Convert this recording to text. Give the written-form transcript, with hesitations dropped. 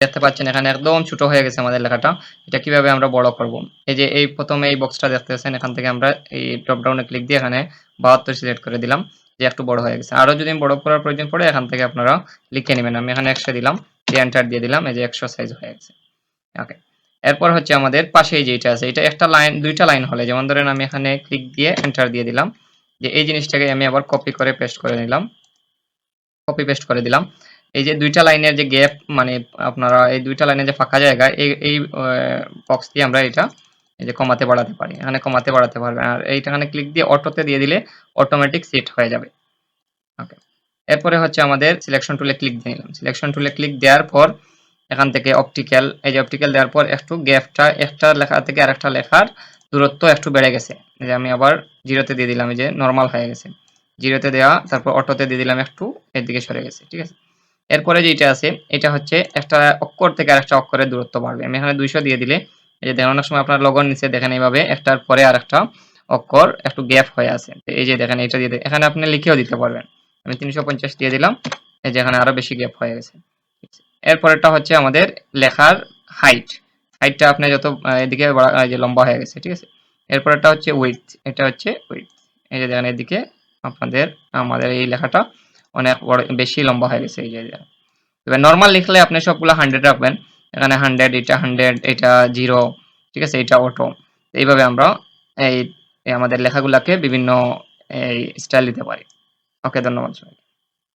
দেখতে পাচ্ছেন এখানে একদম ছোট হয়ে গেছে আমাদের লেখাটা। এটা কিভাবে আমরা বড় করব? এই যে এই ১ম এই বক্সটা দেখতেছেন, এখান থেকে আমরা এই ড্রপ ডাউনে ক্লিক দিয়ে এখানে ৭২ সিলেক্ট করে দিলাম, যে একটু বড় হয়ে গেছে। আরো যদি বড় করার প্রয়োজন পড়ে এখান থেকে আপনারা লিখে নিবেন। আমি এখানে ১০০ দিলাম, দিয়ে এন্টার দিয়ে দিলাম, এই যে ১০০ সাইজ হয়ে গেছে। ওকে। এরপর হচ্ছে আমাদের পাশেই যেটা আছে, এটা একটা লাইন, ২ টা লাইন হলে, যেমন ধরেন আমি এখানে ক্লিক দিয়ে এন্টার দিয়ে দিলাম, যে এই জিনিসটাকে আমি আবার কপি করে পেস্ট করে নিলাম। কপি পেস্ট করে দিলাম। এই যে ২ টা লাইনের যে গ্যাপ, মানে আপনারা এই ২ টা লাইনের যে ফাঁকা জায়গা, এই বক্স দিয়ে আমরা এটা এই যে কমাতে বাড়াতে পারি। এখানে কমাতে বাড়াতে পারবেন। আর এইখানে ক্লিক দিয়ে অটোতে দিয়ে দিলে অটোমেটিক সেট হয়ে যাবে। ওকে। এরপরে হচ্ছে আমাদের সিলেকশন টুলে ক্লিক দিয়ে নিলাম। সিলেকশন টুলে ক্লিক দেওয়ার পর এখান থেকে অপটিক্যাল, এই যে অপটিক্যাল দেওয়ার পর একটু গ্যাপটা, একটা লেখা থেকে আরেকটা লেখার দূরত্ব একটু বেড়ে গেছে। এই যে আমি আবার 0 তে দিয়ে দিলাম, এই যে নরমাল হয়ে গেছে। 0 তে দেওয়া, তারপর অটোতে দিয়ে দিলাম, একটু এদিকে সরে গেছে। ঠিক আছে? এরপরে যেটা আছে, এটা হচ্ছে একটা অক্ষর থেকে আরেকটা অক্ষরের দূরত্ব বাড়বে। আমি এখানে ২০০ দিয়ে দিলে, এই যে দেখেন অনেক সময় আপনার লোগোর নিচে দেখেন এইভাবে একটার পরে আরেকটা অক্ষর একটু গ্যাপ হয়ে আছে। এই যে দেখেন এটা দিয়ে এখানে আপনি লিখেও দিতে পারবেন। আমি ৩৫০ দিয়ে দিলাম, এই যে এখানে আরো বেশি গ্যাপ হয়ে গেছে। এরপরেরটা হচ্ছে আমাদের লেখার হাইট। হাইটটা আপনি যত এদিকে এই যে লম্বা হয়ে গেছে। ঠিক আছে? এরপরেরটা হচ্ছে উইডথ। এটা হচ্ছে উইডথ। এই যে দেখেন এদিকে আমাদের এই লেখাটা অনেক বড়, বেশি লম্বা হয়ে গেছে। এই যে এবার নরমাল লিখলে আপনি সবগুলো 100 রাখবেন। এখানে 100, এটা 100, এটা 0, ঠিক আছে? এটা অটো। এইভাবে আমরা এই আমাদের লেখাগুলাকে বিভিন্ন এই স্টাইল দিতে পারি। ওকে, ধন্যবাদ সবাইকে।